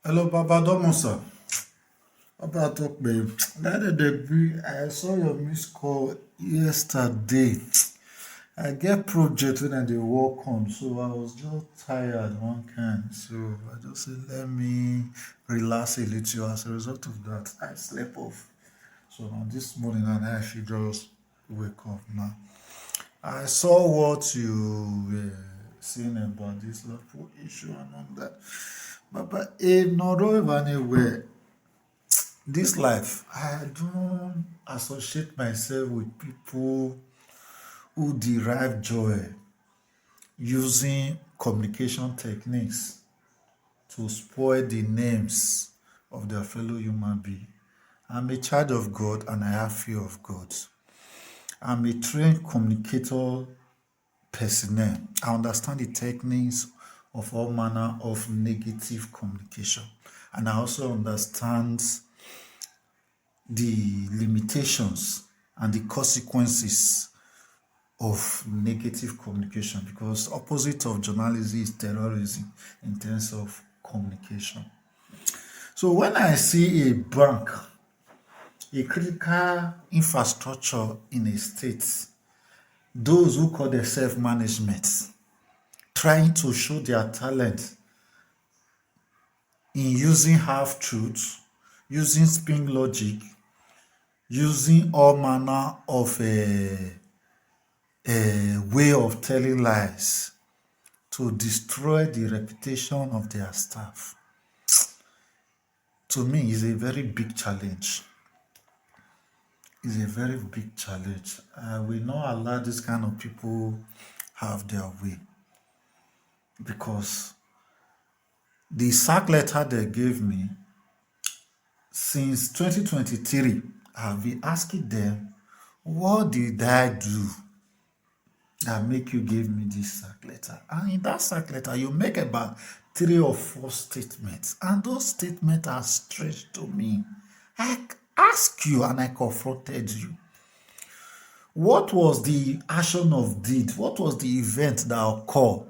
Hello, Baba Domosa. Baba talk babe. That degree, I saw your missed call yesterday. I get project when I dey work on, so I was just tired one kind. So I just said let me relax a little. As a result of that, I slept off. So now this morning and I actually just wake up now. I saw what you were saying about this Lapo issue and all that. But in Noro anywhere, this life, I don't associate myself with people who derive joy using communication techniques to spoil the names of their fellow human being. I'm a child of God and I have fear of God. I'm a trained communicator personnel. I understand the techniques of all manner of negative communication. And I also understand the limitations and the consequences of negative communication because opposite of journalism is terrorism in terms of communication. So when I see a bank, a critical infrastructure in a state, those who call themselves management trying to show their talent in using half truths, using spin logic, using all manner of a way of telling lies to destroy the reputation of their staff. To me, is a very big challenge. It's a very big challenge. We not allow this kind of people have their way because the sack letter they gave me since 2023, I've been asking them, what did I do that make you give me this sack letter? And in that sack letter, you make about 3 or 4 statements, and those statements are strange to me. I asked you and I confronted you. What was the action of deed? What was the event that occurred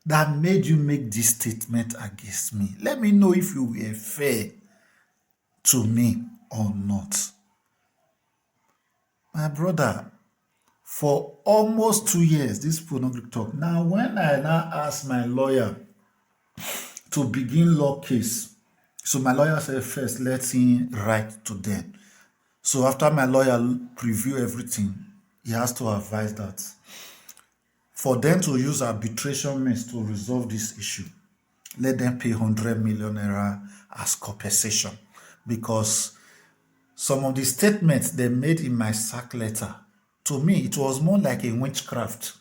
that made you make this statement against me? Let me know if you were fair to me or not. My brother, for almost 2 years, this pornography talk. Now, when I now ask my lawyer to begin law case, so my lawyer said first, let him write to them. So after my lawyer preview everything, he has to advise that for them to use arbitration means to resolve this issue, let them pay 100 million naira as compensation because some of the statements they made in my sack letter, to me, it was more like a witchcraft.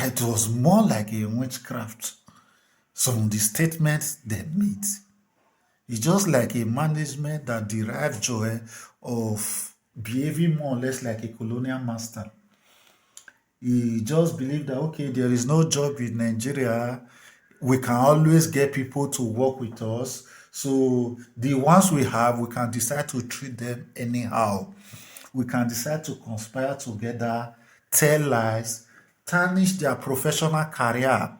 It was more like a witchcraft. Some of the statements they made. It's just like a management that derived joy of behaving more or less like a colonial master. He just believed that, okay, there is no job in Nigeria. We can always get people to work with us. So the ones we have, we can decide to treat them anyhow. We can decide to conspire together, tell lies, tarnish their professional career,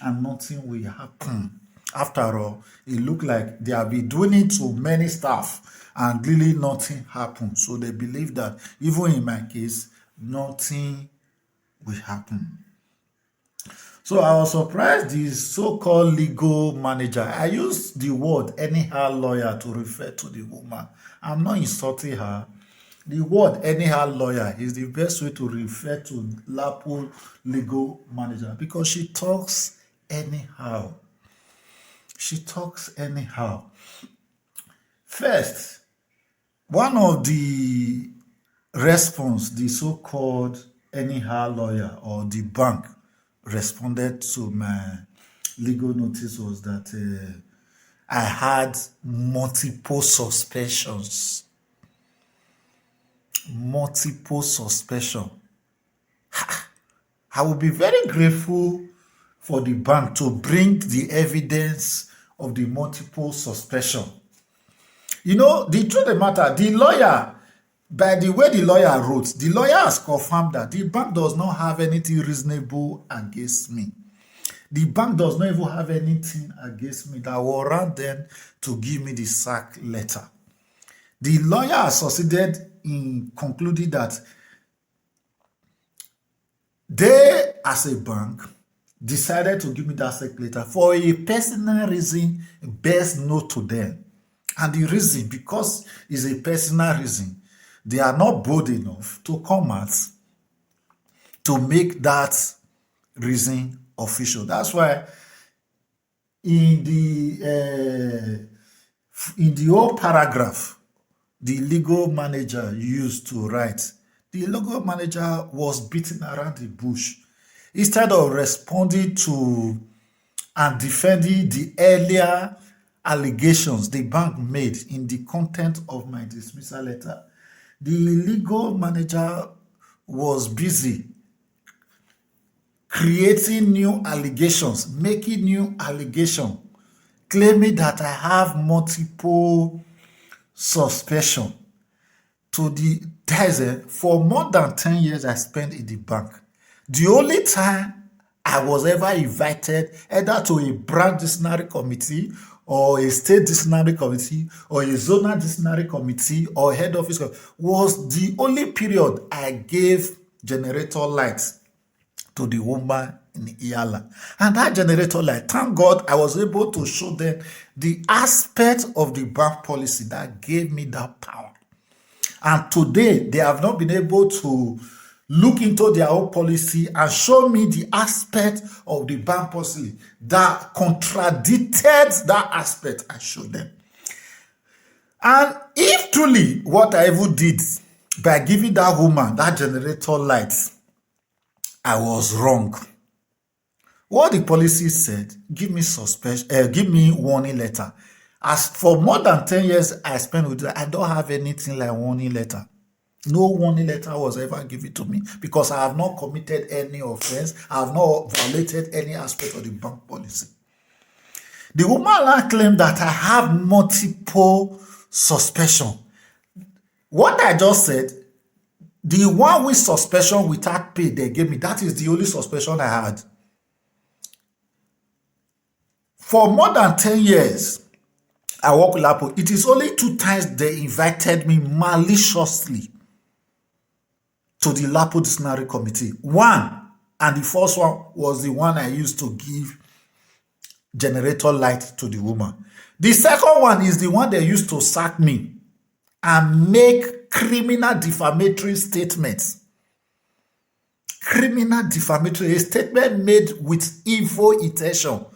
and nothing will happen. After all, it looked like they have been doing it to many staff and really nothing happened. So they believe that even in my case, nothing will happen. So I was surprised the so-called legal manager. I use the word anyhow lawyer to refer to the woman. I'm not insulting her. The word anyhow lawyer is the best way to refer to Lapo legal manager because she talks anyhow. She talks anyhow. First, one of the response the so-called anyhow lawyer or the bank responded to my legal notice was that I had multiple suspensions. Multiple suspension. I will be very grateful for the bank to bring the evidence of the multiple suspension. You know, the truth of the matter, the lawyer, by the way the lawyer wrote, the lawyer has confirmed that the bank does not have anything reasonable against me. The bank does not even have anything against me that warrant them to give me the sack letter. The lawyer succeeded in concluding that they, as a bank, decided to give me that sack letter for a personal reason best known to them. And the reason, because it's a personal reason, they are not bold enough to come out to make that reason official. That's why in the whole paragraph the legal manager used to write, the legal manager was beating around the bush. Instead of responding to and defending the earlier allegations the bank made in the content of my dismissal letter, the legal manager was busy creating new allegations, making new allegations, claiming that I have multiple suspicion. For more than 10 years I spent in the bank. The only time I was ever invited either to a branch disciplinary committee or a state disciplinary committee or a zonal disciplinary committee or head office was the only period I gave generator lights to the woman in Iyala. And that generator light, thank God, I was able to show them the aspect of the bank policy that gave me that power. And today, they have not been able to look into their own policy and show me the aspect of the bank policy that contradicted that aspect I showed them. And if truly what I even did by giving that woman that generator light, I was wrong. What the policy said, give me warning letter. As for more than 10 years I spent with her, I don't have anything like warning letter. No warning letter was ever given to me because I have not committed any offense. I have not violated any aspect of the bank policy. The woman claimed that I have multiple suspicion. What I just said, the one with suspicion without pay they gave me, that is the only suspicion I had. For more than 10 years, I work with Lapo. It is only 2 times they invited me maliciously to the Lapo Disciplinary Committee. One, and the first one was the one I used to give generator light to the woman. The second one is the one they used to sack me and make criminal defamatory statements. Criminal defamatory, a statement made with evil intention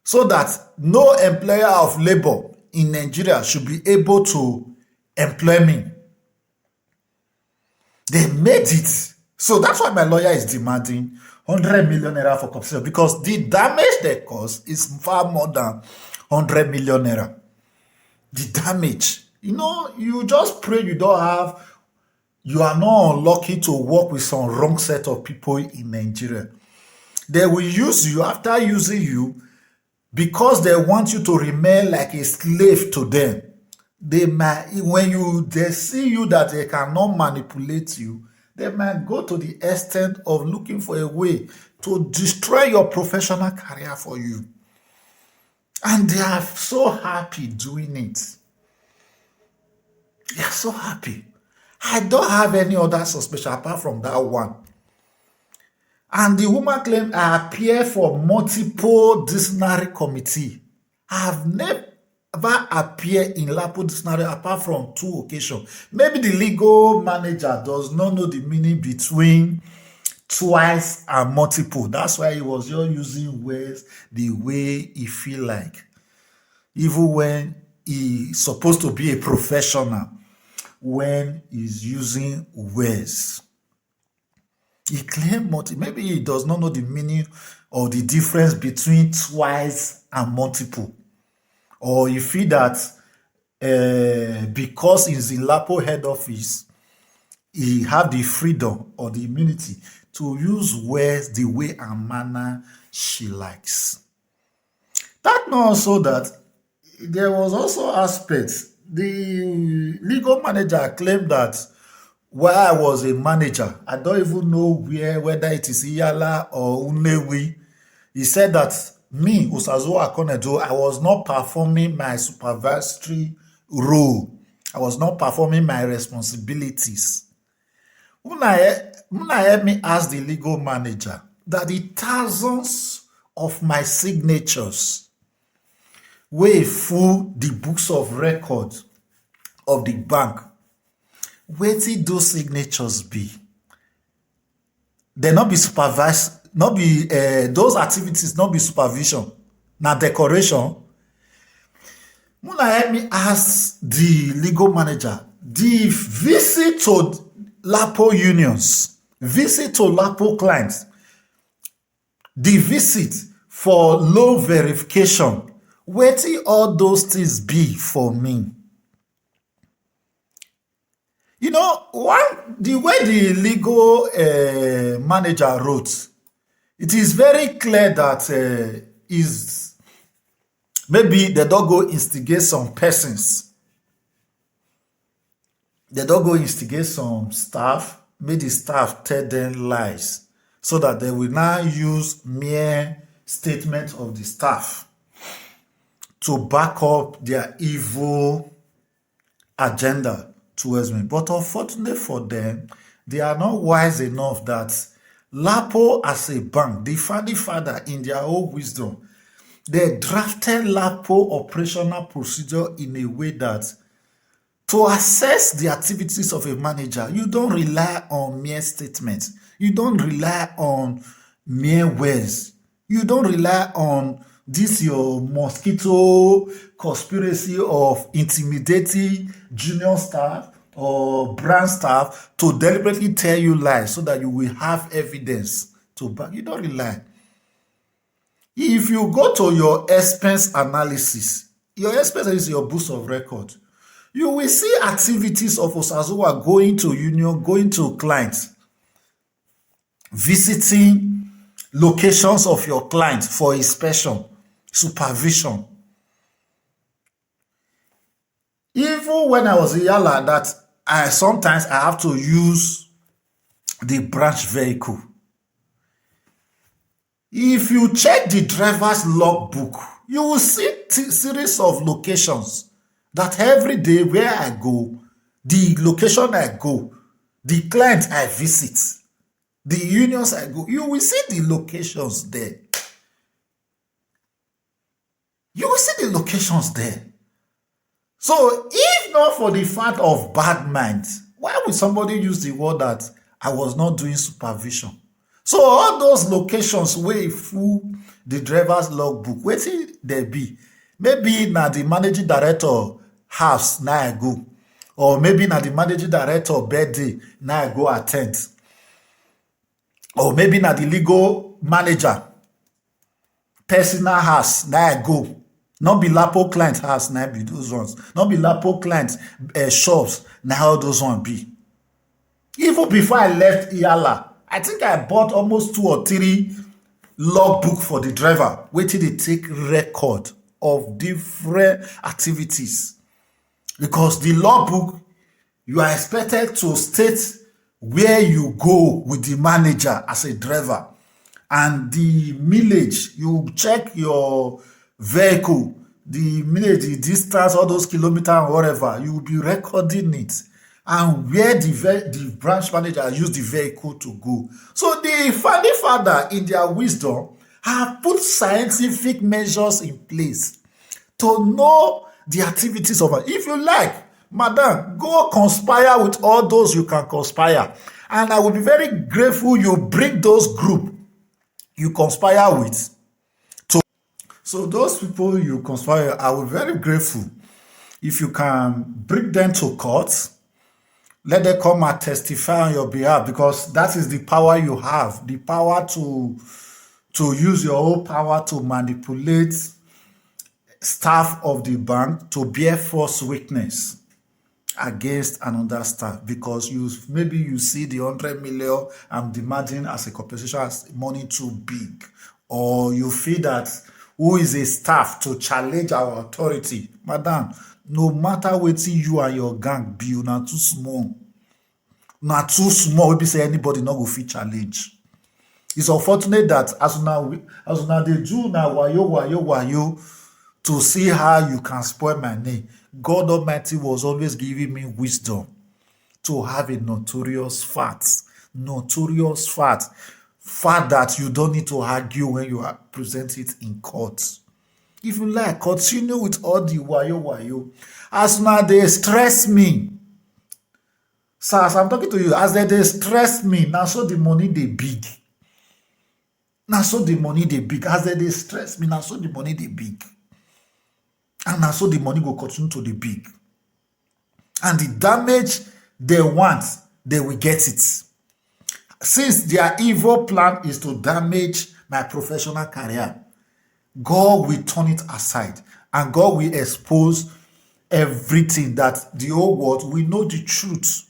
so that no employer of labor in Nigeria should be able to employ me. They made it. So that's why my lawyer is demanding 100 million naira for compensation, because the damage they caused is far more than 100 million naira. The damage. You just pray you are not unlucky to work with some wrong set of people in Nigeria. They will use you. After using you, because they want you to remain like a slave to them, when they see you that they cannot manipulate you, they might go to the extent of looking for a way to destroy your professional career for you. And they are so happy doing it. They are so happy. I don't have any other suspicion apart from that one. And the woman claimed I appear for multiple disciplinary committee. I have never appeared in Lapo disciplinary apart from 2 occasions. Maybe the legal manager does not know the meaning between twice and multiple. That's why he was just using words the way he feel like. Even when he's supposed to be a professional, when he's using words. He claimed maybe he does not know the meaning or the difference between twice and multiple. Or he feel that because he's in Lapo head office, he have the freedom or the immunity to use words the way and manner she likes. That not also that there was also aspects. The legal manager claimed that while I was a manager, I don't even know whether it is Iyala or Unewi. He said that me, Usazo Akonedo, I was not performing my supervisory role. I was not performing my responsibilities. Una help me ask the legal manager that the thousands of my signatures wey full the books of record of the bank, wetin those signatures be? They not be supervised, not be those activities, not be supervision, na decoration. Muna help me ask the legal manager the visit to Lapo unions, visit to Lapo clients, the visit for loan verification, wetin all those things be for me? You know, the way the legal manager wrote, it is very clear that is maybe they don't go instigate some persons. They don't go instigate some staff, make the staff tell them lies, so that they will now use mere statement of the staff to back up their evil agenda towards me. But unfortunately for them, they are not wise enough that Lapo as a bank, the founding father in their own wisdom, they drafted Lapo operational procedure in a way that to assess the activities of a manager, you don't rely on mere statements. You don't rely on mere words. You don't rely on this your mosquito conspiracy of intimidating junior staff or brand staff to deliberately tell you lies so that you will have evidence to back. You don't rely. If you go to your expense analysis, your expense is your books of record. You will see activities of Osazuwa going to union, going to clients, visiting locations of your clients for inspection, supervision. Even when I was in Yala, that sometimes I have to use the branch vehicle. If you check the driver's logbook, you will see series of locations that every day where I go, the location I go, the client I visit, the unions I go, you will see the locations there. You will see the locations there. So if not for the fact of bad mind, why would somebody use the word that I was not doing supervision? So all those locations where full the driver's logbook, wetin there be? Maybe na the managing director house na I go, or maybe na the managing director birthday na I go attend, or maybe na the legal manager personal house na I go. Not be Lapo client house na be those ones. Not be Lapo client shops na how those ones be. Even before I left Iyala, I think I bought almost 2 or 3 logbook for the driver, waiting to take record of different activities. Because the logbook, you are expected to state where you go with the manager as a driver. And the mileage, you check your vehicle, the mileage, the distance, all those kilometers, whatever, you will be recording it. And where the branch manager used the vehicle to go. So the founding father, in their wisdom, have put scientific measures in place to know the activities of it. If you like, madam, go conspire with all those you can conspire. And I will be very grateful you bring those group you conspire with. So those people you conspire, I will be very grateful if you can bring them to court. Let them come and testify on your behalf, because that is the power you have, the power to use your own power to manipulate staff of the bank to bear false witness against another staff, because maybe you see the 100 million I'm demanding as a compensation as money too big, or you feel that who is a staff to challenge our authority. Madam, no matter wetin you and your gang be, una too small. Na too small, we be say anybody not go fit challenge. It's unfortunate that as una they do now wayo to see how you can spoil my name. God Almighty was always giving me wisdom to have a notorious fact that you don't need to argue when you are present it in court. If you like, continue with all the wayo. As now they stress me, so as I'm talking to you, as they stress me, now so the money they big. Now so the money they big. As they stress me, now so the money they big. And now so the money will continue to the big. And the damage they want, they will get it. Since their evil plan is to damage my professional career, God will turn it aside and God will expose everything that the whole world will know the truth.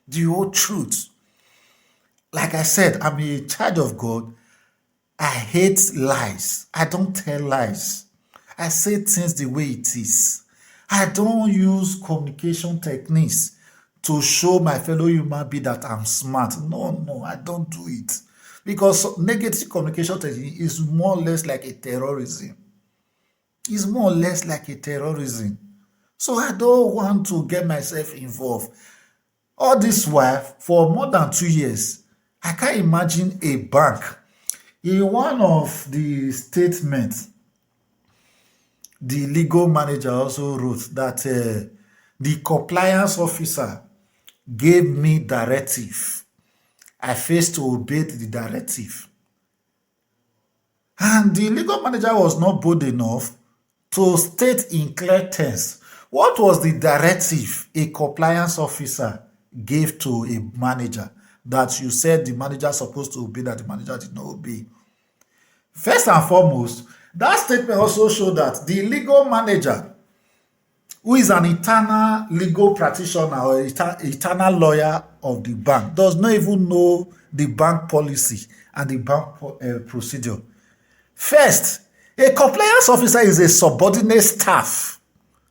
The whole truth. Like I said, I'm a child of God. I hate lies. I don't tell lies. I say things the way it is. I don't use communication techniques to show my fellow human being that I'm smart. No, I don't do it. Because negative communication technique is more or less like a terrorism. It's more or less like a terrorism. So I don't want to get myself involved. All this while, for more than 2 years, I can't imagine a bank. In one of the statements, the legal manager also wrote that the compliance officer gave me directive. I failed to obey the directive. And the legal manager was not bold enough to state in clear terms what was the directive a compliance officer gave to a manager that you said the manager supposed to obey that the manager did not obey. First and foremost, that statement also showed that the legal manager, who is an eternal legal practitioner or eternal lawyer of the bank, does not even know the bank policy and the bank procedure. First, a compliance officer is a subordinate staff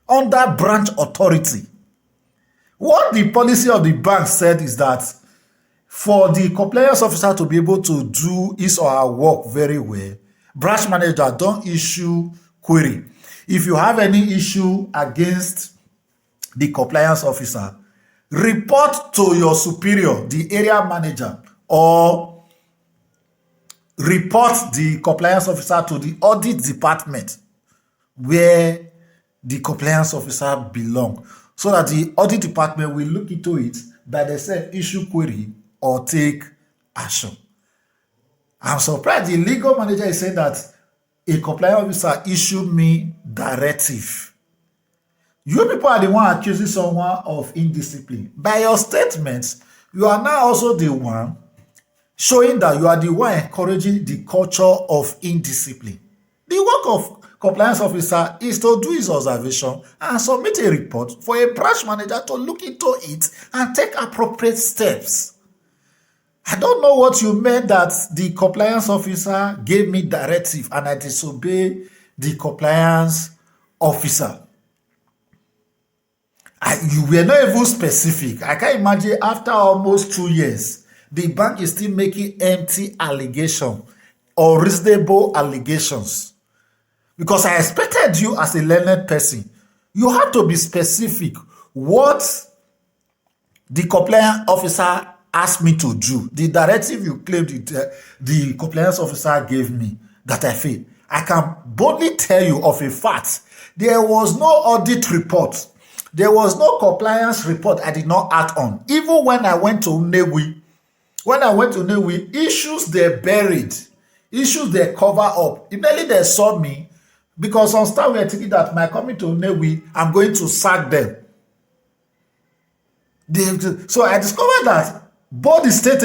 under branch authority. What the policy of the bank said is that for the compliance officer to be able to do his or her work very well, branch manager don't issue query. If you have any issue against the compliance officer, report to your superior, the area manager, or report the compliance officer to the audit department where the compliance officer belongs, so that the audit department will look into it by themselves, issue query or take action. I'm surprised the legal manager is saying that a compliance officer issued me directive. You people are the one accusing someone of indiscipline. By your statements, you are now also the one showing that you are the one encouraging the culture of indiscipline. The work of compliance officer is to do his observation and submit a report for a branch manager to look into it and take appropriate steps. I don't know what you meant that the compliance officer gave me directive and I disobey the compliance officer. You were not even specific. I can't imagine after almost 2 years, the bank is still making empty allegations or reasonable allegations. Because I expected you as a learned person, you have to be specific what the compliance officer asked me to do. The directive you claimed the compliance officer gave me that I failed. I can boldly tell you of a fact. There was no audit report. There was no compliance report I did not act on. Even when I went to Nnewi, issues they buried, issues they cover up. Immediately they saw me, because some staff were thinking that my coming to Nnewi, I'm going to sack them. So I discovered that both the state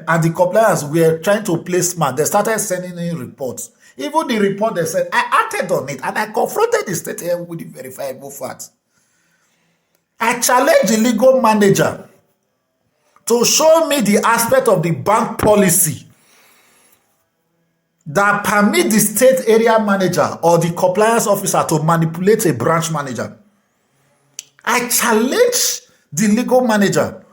and the compliance were trying to play smart. They started sending in reports. Even the report they said, I acted on it and I confronted the state with the verifiable facts. I challenged the legal manager to show me the aspect of the bank policy that permit the state area manager or the compliance officer to manipulate a branch manager. I challenged the legal manager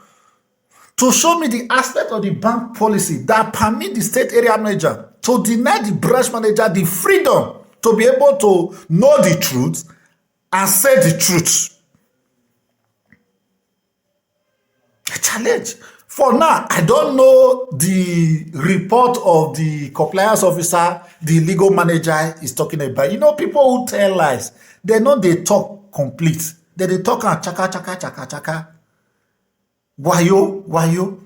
to show me the aspect of the bank policy that permit the state area manager to deny the branch manager the freedom to be able to know the truth and say the truth. A challenge. For now, I don't know the report of the compliance officer the legal manager is talking about. You know, people who tell lies, they know they talk complete. They talk and chaka, chaka, chaka, chaka. Wayo.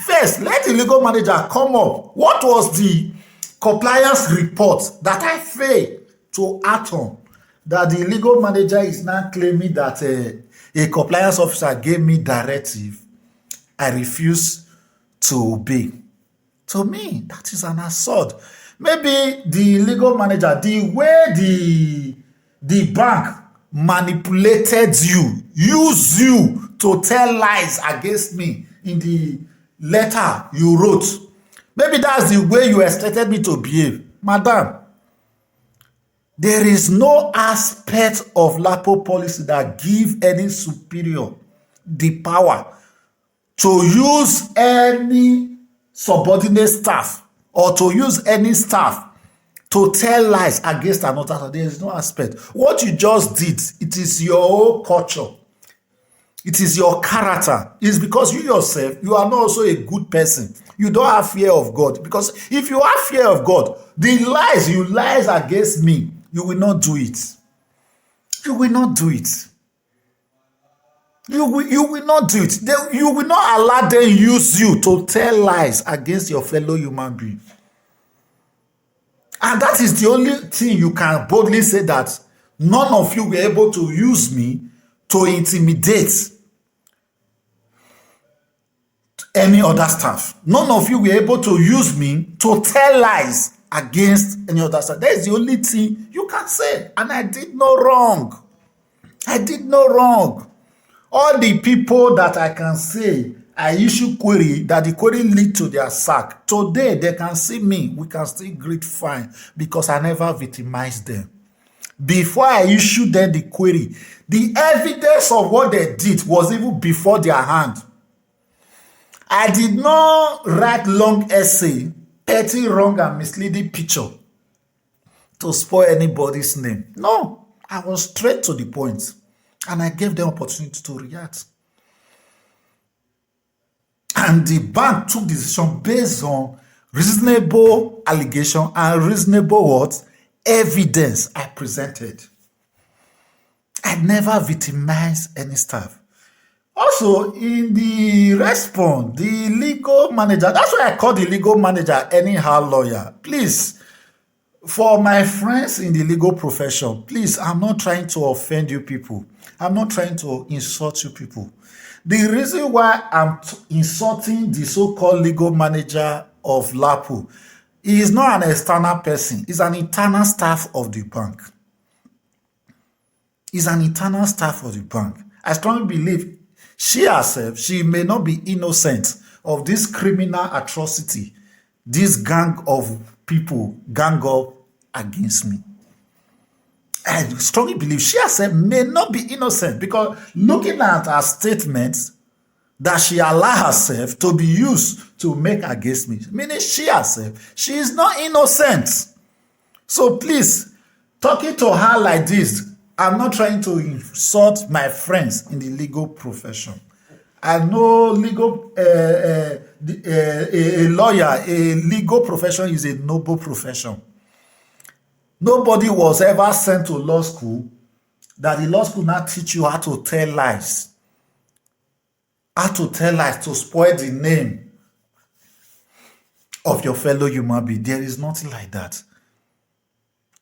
First, let the legal manager come up. What was the compliance report that I failed to act on? That the legal manager is now claiming that a compliance officer gave me directive I refuse to obey. To me, that is an assault. Maybe the legal manager, the way the bank manipulated you, used you to tell lies against me in the letter you wrote. Maybe that's the way you expected me to behave. Madam, there is no aspect of Lapo policy that give any superior the power to use any subordinate staff or to use any staff to tell lies against another. There is no aspect. What you just did, it is your own culture. It is your character. It's because you yourself, you are not also a good person. You don't have fear of God. Because if you have fear of God, the lies you lies against me, you will not do it. You will not do it. You will not do it. You will not allow them use you to tell lies against your fellow human being. And that is the only thing you can boldly say, that none of you were able to use me to intimidate any other staff. None of you were able to use me to tell lies against any other staff. That is the only thing you can say. And I did no wrong. I did no wrong. All the people that I can say I issue query, that the query lead to their sack, today they can see me, we can still greet fine, because I never victimized them. Before I issued them the query, the evidence of what they did was even before their hand. I did not write long essay, petty, wrong and misleading picture to spoil anybody's name. No, I was straight to the point. And I gave them opportunity to react. And the bank took decision based on reasonable allegation and reasonable what? Evidence I presented. I never victimized any staff. Also, in the response, the legal manager, that's why I call the legal manager anyhow lawyer. Please, for my friends in the legal profession, please, I'm not trying to offend you people. I'm not trying to insult you people. The reason why I'm insulting the so-called legal manager of Lapo is not an external person. It's an internal staff of the bank. It's an internal staff of the bank. I strongly believe she herself, she may not be innocent of this criminal atrocity, this gang of people gang up against me. I strongly believe she herself may not be innocent, because looking at her statements that she allowed herself to be used to make against me, meaning she herself, she is not innocent. So please, talking to her like this, I'm not trying to insult my friends in the legal profession. I know legal, a lawyer, a legal profession is a noble profession. Nobody was ever sent to law school that the law school now teach you how to tell lies. How to tell lies to spoil the name of your fellow human being. There is nothing like that.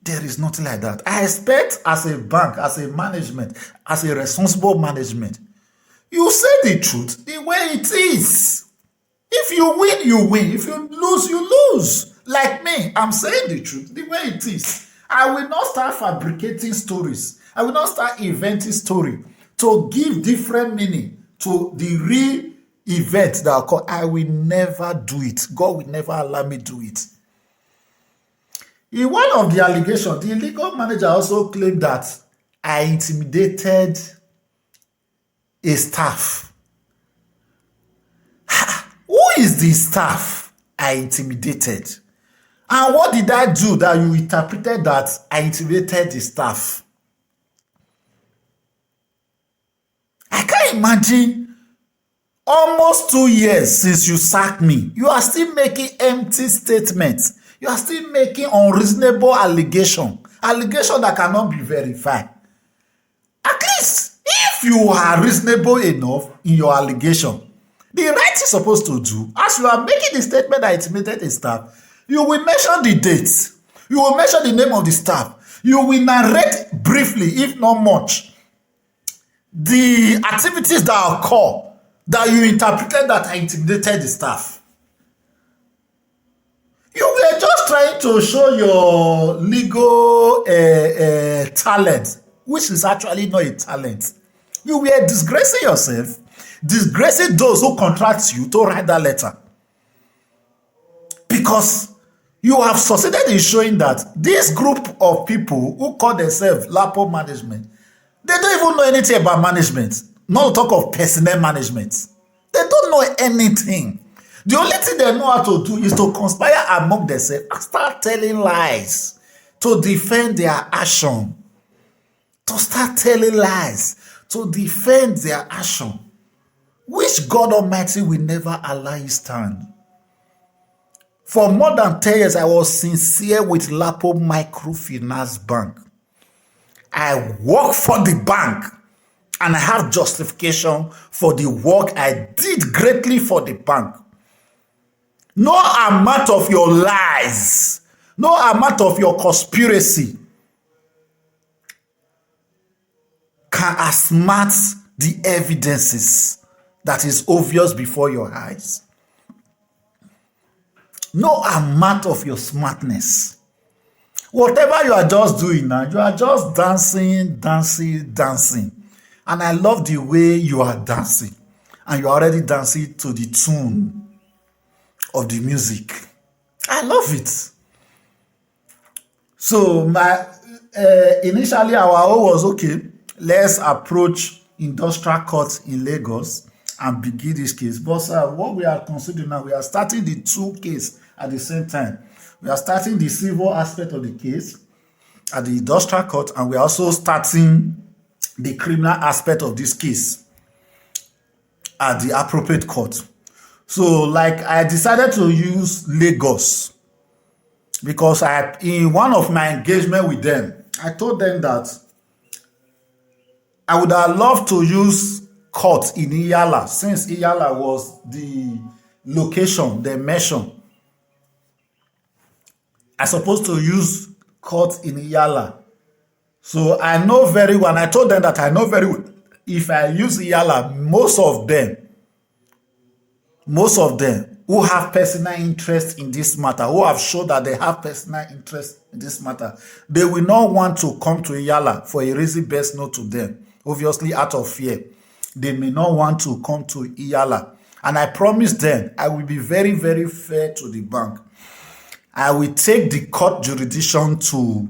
There is nothing like that. I expect as a bank, as a management, as a responsible management, you say the truth the way it is. If you win, you win. If you lose, you lose. Like me, I'm saying the truth the way it is. I will not start fabricating stories. I will not start inventing story to give different meaning to the real event that occur. I will never do it. God will never allow me to do it. In one of the allegations, the legal manager also claimed that I intimidated a staff. is the staff I intimidated? And what did I do that you interpreted that I intimidated the staff? I can't imagine almost 2 years since you sacked me. You are still making empty statements. You are still making unreasonable allegations that cannot be verified. At least, if you are reasonable enough in your allegation, the right thing supposed to do, as you are making the statement that intimidated the staff, you will mention the dates. You will mention the name of the staff. You will narrate briefly, if not much, the activities that occur that you interpreted that I intimidated the staff. You were just trying to show your legal talent, which is actually not a talent. You were disgracing yourself, disgracing those who contract you to write that letter. Because you have succeeded in showing that this group of people who call themselves Lapo management, they don't even know anything about management, not to talk of personnel management. They don't know anything. The only thing they know how to do is to conspire among themselves and start telling lies to defend their action. To start telling lies to defend their action, which God Almighty will never allow you stand. For more than 10 years, I was sincere with Lapo Microfinance Bank. I work for the bank and I have justification for the work I did greatly for the bank. No amount of your lies, no amount of your conspiracy can outsmart the evidences that is obvious before your eyes. No amount of your smartness. Whatever you are just doing now, you are just dancing. And I love the way you are dancing. And you are already dancing to the tune of the music. I love it. So initially our own was okay. Let's approach industrial court in Lagos and begin this case. But what we are considering now, we are starting the two cases at the same time. We are starting the civil aspect of the case at the industrial court, and we are also starting the criminal aspect of this case at the appropriate court. So, like, I decided to use Lagos because in one of my engagement with them, I told them that I would have loved to use court in Iyala, since Iyala was the location they mentioned. I supposed to use court in Iyala. So I know very well, and I told them that I know very well, if I use Iyala, most of them who have personal interest in this matter, who have shown that they have personal interest in this matter, they will not want to come to Iyala for a reason best known to them. Obviously, out of fear, they may not want to come to Iyala. And I promised them I will be very, very fair to the bank. I will take the court jurisdiction to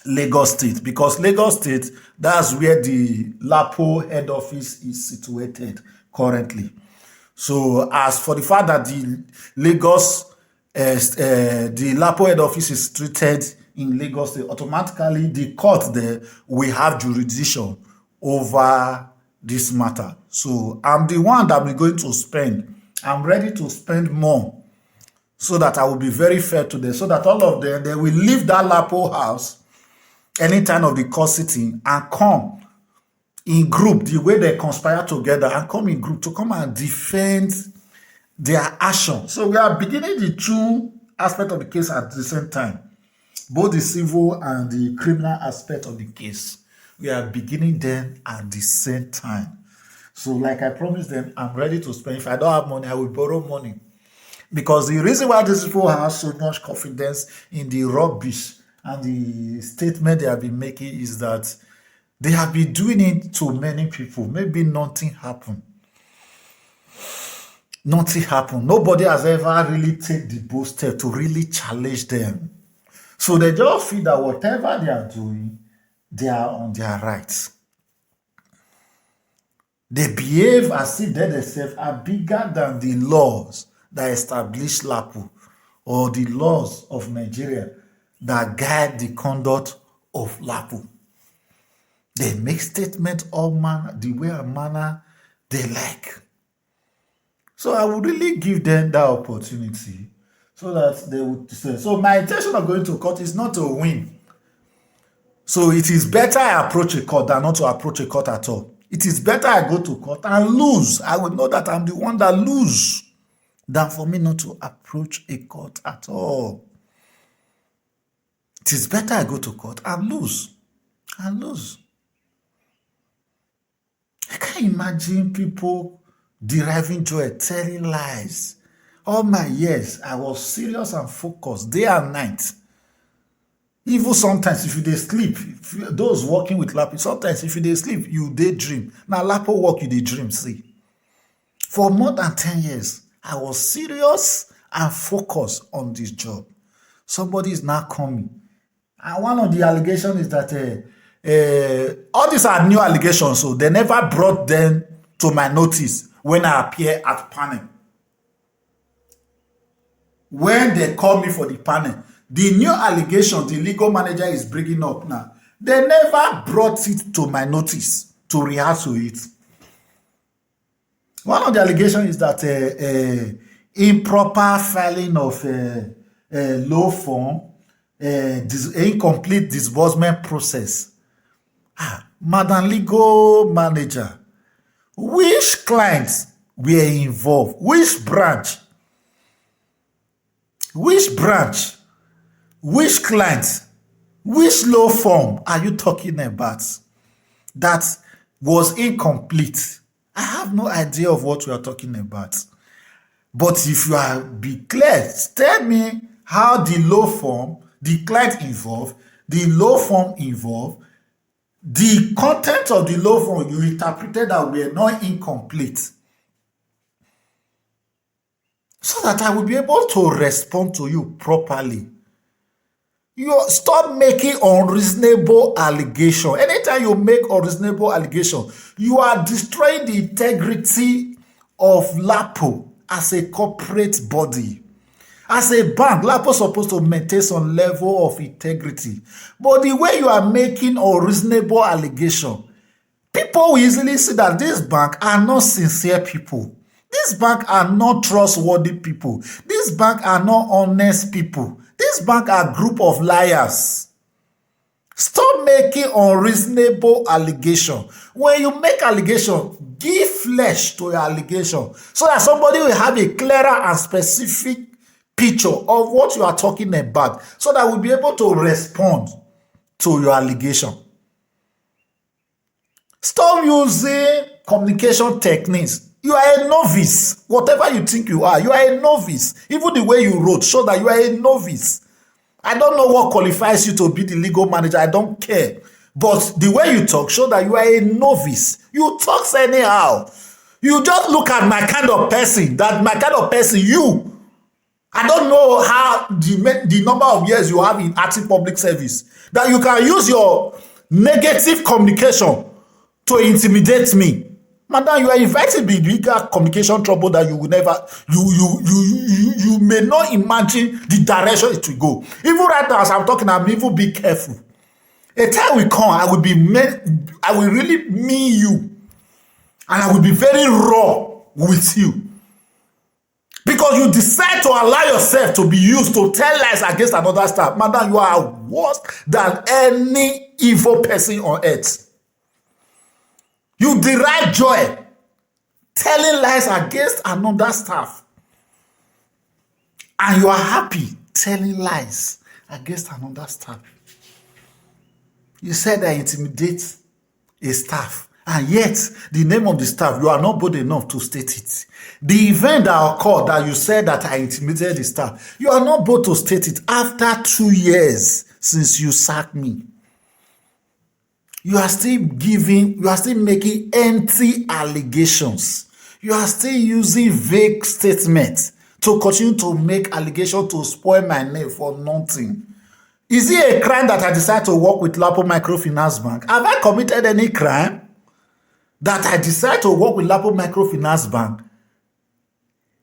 Lagos State, because Lagos State, that's where the Lapo head office is situated currently. So as for the fact that the Lapo head office is situated in Lagos State, automatically the court there will have jurisdiction over this matter. So I'm the one that we're going to spend. I'm ready to spend more so that I will be very fair to them, so that all of them, they will leave that Lapo house anytime of the court sitting and come in group, the way they conspire together, and come in group to come and defend their action. So we are beginning the two aspects of the case at the same time, both the civil and the criminal aspect of the case. We are beginning them at the same time. So like I promised them, I'm ready to spend. If I don't have money, I will borrow money. Because the reason why these people have so much confidence in the rubbish and the statement they have been making is that they have been doing it to many people. Maybe nothing happened. Nothing happened. Nobody has ever really taken the bold step to really challenge them. So they just feel that whatever they are doing, they are on their rights. They behave as if they themselves are bigger than the laws that established Lapo or the laws of Nigeria that guide the conduct of Lapo. They make statements all manner, the way and manner they like. So I would really give them that opportunity so that they would say. So my intention of going to court is not to win. So it is better I approach a court than not to approach a court at all. It is better I go to court and lose. I will know that I'm the one that lose than for me not to approach a court at all. It is better I go to court and lose. And lose. I can't imagine people deriving joy, telling lies. All my years, I was serious and focused day and night. Even sometimes, if you dey sleep, those working with Lapo, sometimes if you dey sleep, you daydream. Now, Lapo work, you daydream, see. For more than 10 years, I was serious and focused on this job. Somebody is now coming. And one of the allegations is that all these are new allegations, so they never brought them to my notice when I appear at panel. When they call me for the panel, the new allegations the legal manager is bringing up now, they never brought it to my notice to rehearsal it. One of the allegations is that improper filing of low form, incomplete disbursement process. Madam Legal Manager, which clients were involved? Which branch? Which branch? Which clients? Which law firm are you talking about that was incomplete? I have no idea of what you are talking about. But if you are be clear, tell me how the law firm, the client involved, the law firm involved, the content of the law firm you interpreted that were not incomplete, so that I will be able to respond to you properly. You stop making unreasonable allegation. Anytime you make unreasonable allegation, you are destroying the integrity of Lapo as a corporate body. As a bank, Lapo is supposed to maintain some level of integrity. But the way you are making unreasonable allegation, people will easily see that this bank are not sincere people. This bank are not trustworthy people. This bank are not honest people. This bank are a group of liars. Stop making unreasonable allegation. When you make allegation, give flesh to your allegation so that somebody will have a clearer and specific picture of what you are talking about so that we'll be able to respond to your allegation. Stop using communication techniques. You are a novice. Whatever you think you are a novice. Even the way you wrote show that you are a novice. I don't know what qualifies you to be the legal manager. I don't care. But the way you talk show that you are a novice. You talk anyhow. You just look at my kind of person. You. I don't know how the number of years you have in active public service that you can use your negative communication to intimidate me. Madam, you are inviting the bigger communication trouble that you will never, you may not imagine the direction it will go. Even right now, as I'm talking, I'm even be careful. A time will come, I will really mean you, and I will be very raw with you. Because you decide to allow yourself to be used to tell lies against another staff. Madam, you are worse than any evil person on earth. You derive joy telling lies against another staff. And you are happy telling lies against another staff. You said I intimidate a staff. And yet, the name of the staff, you are not bold enough to state it. The event that occurred that you said that I intimidated the staff, you are not bold to state it after 2 years since you sacked me. You are still making empty allegations. You are still using vague statements to continue to make allegations to spoil my name for nothing. Is it a crime that I decide to work with Lapo Microfinance Bank? Have I committed any crime that I decide to work with Lapo Microfinance Bank?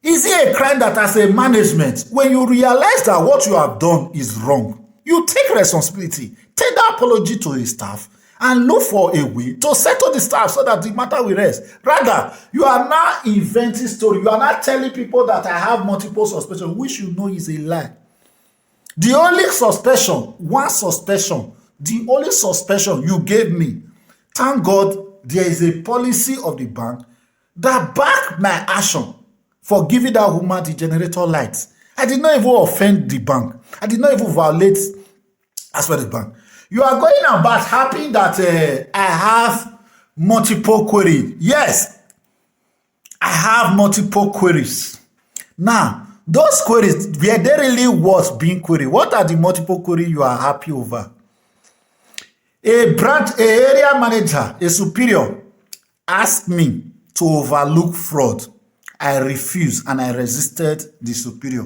Is it a crime that as a management, when you realize that what you have done is wrong, you take responsibility, take the apology to the staff, and look for a way to settle the staff so that the matter will rest? Rather, you are now inventing story. You are not telling people that I have multiple suspicions, which you know is a lie. The only suspicion, the only suspicion you gave me, thank God there is a policy of the bank that back my action for giving that woman the generator lights. I did not even offend the bank. I did not even violate as per the bank. You are going about happy that I have multiple queries. Yes, I have multiple queries. Now, those queries, were they really worth being queried? What are the multiple queries you are happy over? A area manager, a superior, asked me to overlook fraud. I refused and I resisted the superior.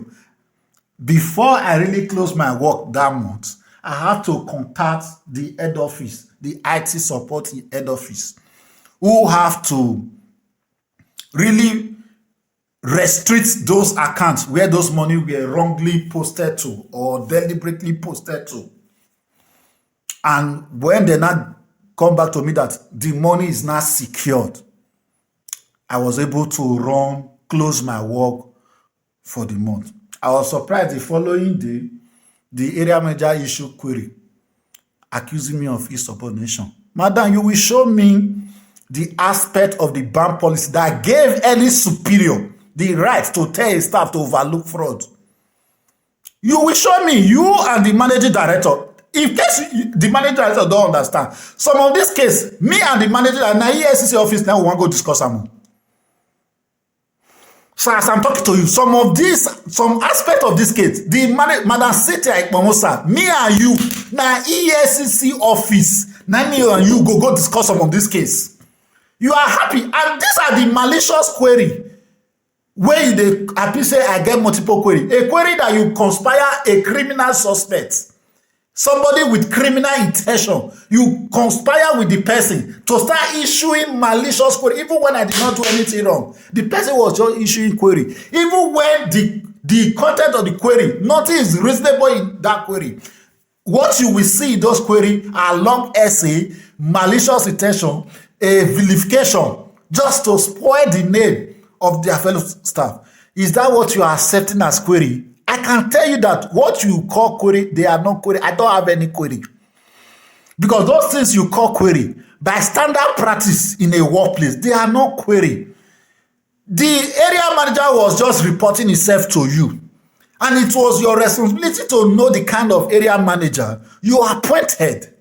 Before I really closed my work that month, I had to contact the head office, the IT support head office, who have to really restrict those accounts where those money were wrongly posted to or deliberately posted to. And when they now come back to me that the money is not secured, I was able to close my work for the month. I was surprised the following day, the area manager issued query accusing me of insubordination. Madam, you will show me the aspect of the bank policy that gave any superior the right to tell his staff to overlook fraud. You will show me, you and the managing director. In case the managing director don't understand, some of this case, me and the manager and the EFCC office now we want to go discuss them. So as I'm talking to you, some aspect of this case, the Madam Cynthia Ikpomosa, me and you, now EFCC office, now me and you go discuss some of this case. You are happy, and these are the malicious query. Where they happy say I get multiple query. A query that you conspire a criminal suspect. Somebody with criminal intention. You conspire with the person to start issuing malicious query. Even when I did not do anything wrong. The person was just issuing query. Even when the content of the query, nothing is reasonable in that query. What you will see in those queries are long essay, malicious intention, a vilification, just to spoil the name of their fellow staff. Is that what you are accepting as query? I can tell you that what you call query, they are not query. I don't have any query. Because those things you call query, by standard practice in a workplace, they are not query. The area manager was just reporting himself to you. And it was your responsibility to know the kind of area manager you appointed.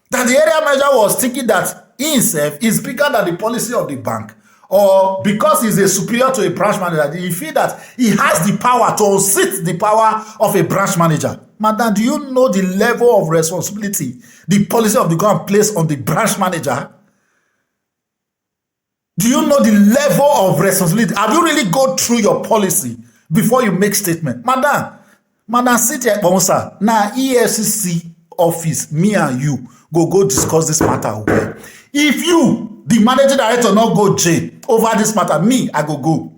That the area manager was thinking that he himself is bigger than the policy of the bank. Or because he's a superior to a branch manager, he feel that he has the power to unseat the power of a branch manager. Madam, do you know the level of responsibility the policy of the government placed on the branch manager? Do you know the level of responsibility? Have you really go through your policy before you make statement? Madam Cynthia Ikpomosa, now EFCC office, me and you, go discuss this matter. Okay? If you, the managing director, not go jail over this matter, me, I go.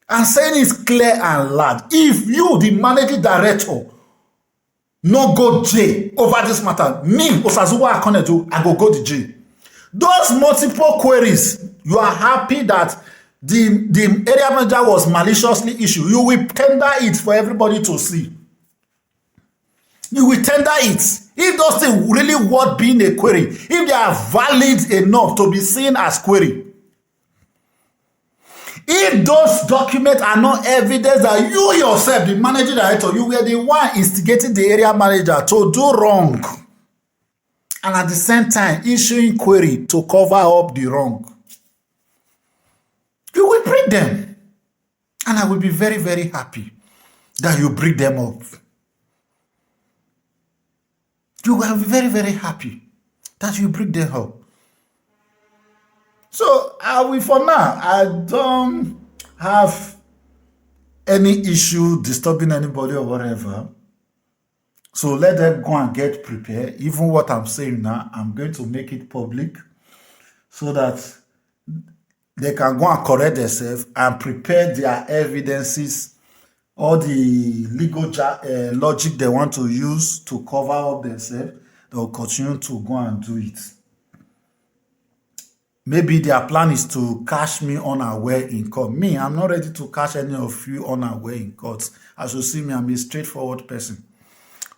I'm saying it's clear and loud. If you, the managing director, not go jail over this matter, me, Osazuwa Akonejo, I go to jail. Those multiple queries, you are happy that the area manager was maliciously issued. You will tender it for everybody to see. You will tender it. If those things really worth being a query, if they are valid enough to be seen as query, if those documents are not evidence that you yourself, the managing director, you were the one instigating the area manager to do wrong, and at the same time issuing query to cover up the wrong, you will bring them. And I will be very, very happy that you bring them up. You will be very, very happy that you bring them up. So for now, I don't have any issue disturbing anybody or whatever. So let them go and get prepared. Even what I'm saying now, I'm going to make it public so that They can go and correct themselves and prepare their evidences, all the legal logic they want to use to cover up themselves. They'll continue to go and do it. Maybe their plan is to catch me unaware in court. Me, I'm not ready to catch any of you unaware in court. As you see me, I'm a straightforward person.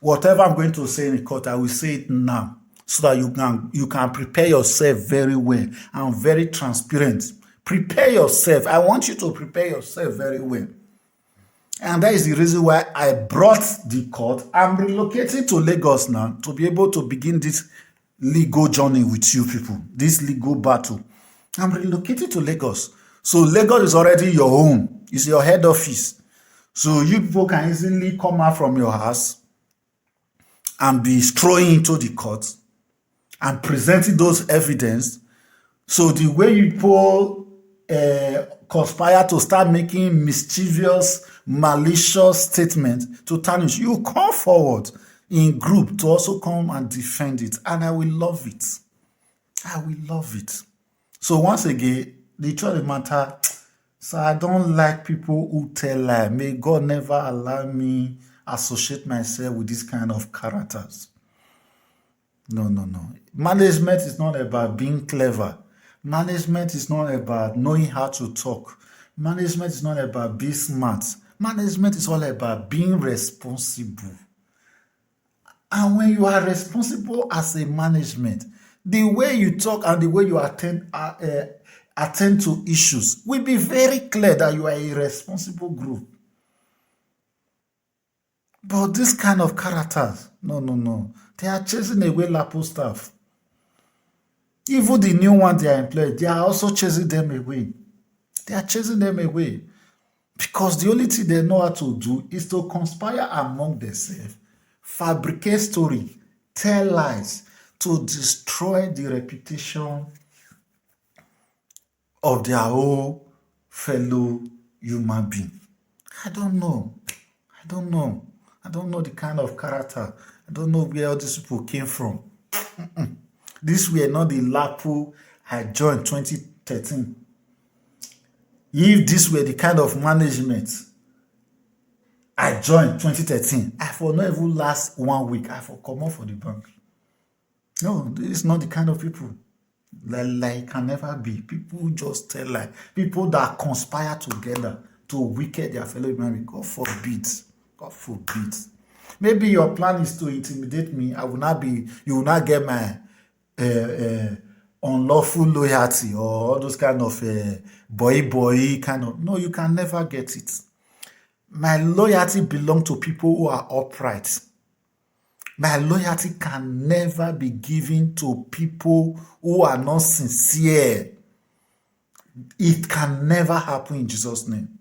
Whatever I'm going to say in court, I will say it now, so that you can prepare yourself very well and very transparent. Prepare yourself. I want you to prepare yourself very well. And that is the reason why I brought the court. I'm relocating to Lagos now to be able to begin this legal journey with you people, this legal battle. I'm relocating to Lagos. So Lagos is already your home. It's your head office. So you people can easily come out from your house and be strolling into the court and presenting those evidence. So the way you people conspire to start making mischievous, malicious statements to tarnish, you come forward in group to also come and defend it. And I will love it. I will love it. So once again, the truth of the matter, so I don't like people who tell lies. May God never allow me associate myself with this kind of characters. No. Management is not about being clever. Management is not about knowing how to talk. Management is not about being smart. Management is all about being responsible. And when you are responsible as a management, the way you talk and the way you attend to issues will be very clear that you are a responsible group. But this kind of characters, no. They are chasing away Lapo staff. Even the new ones they are employed, they are also chasing them away. They are chasing them away. Because the only thing they know how to do is to conspire among themselves, fabricate story, tell lies, to destroy the reputation of their whole fellow human being. I don't know the kind of character. I don't know where all these people came from. These were not the Lapo I joined 2013. If this were the kind of management I joined 2013, I for not even last 1 week, I for come off for the bank. No, this is not the kind of people. Like can never be. People who just tell lies. People that conspire together to wicked their fellow human beings. God forbid. God forbid. Maybe your plan is to intimidate me. You will not get my unlawful loyalty or all those kind of boy kind of. No, you can never get it. My loyalty belongs to people who are upright. My loyalty can never be given to people who are not sincere. It can never happen in Jesus' name.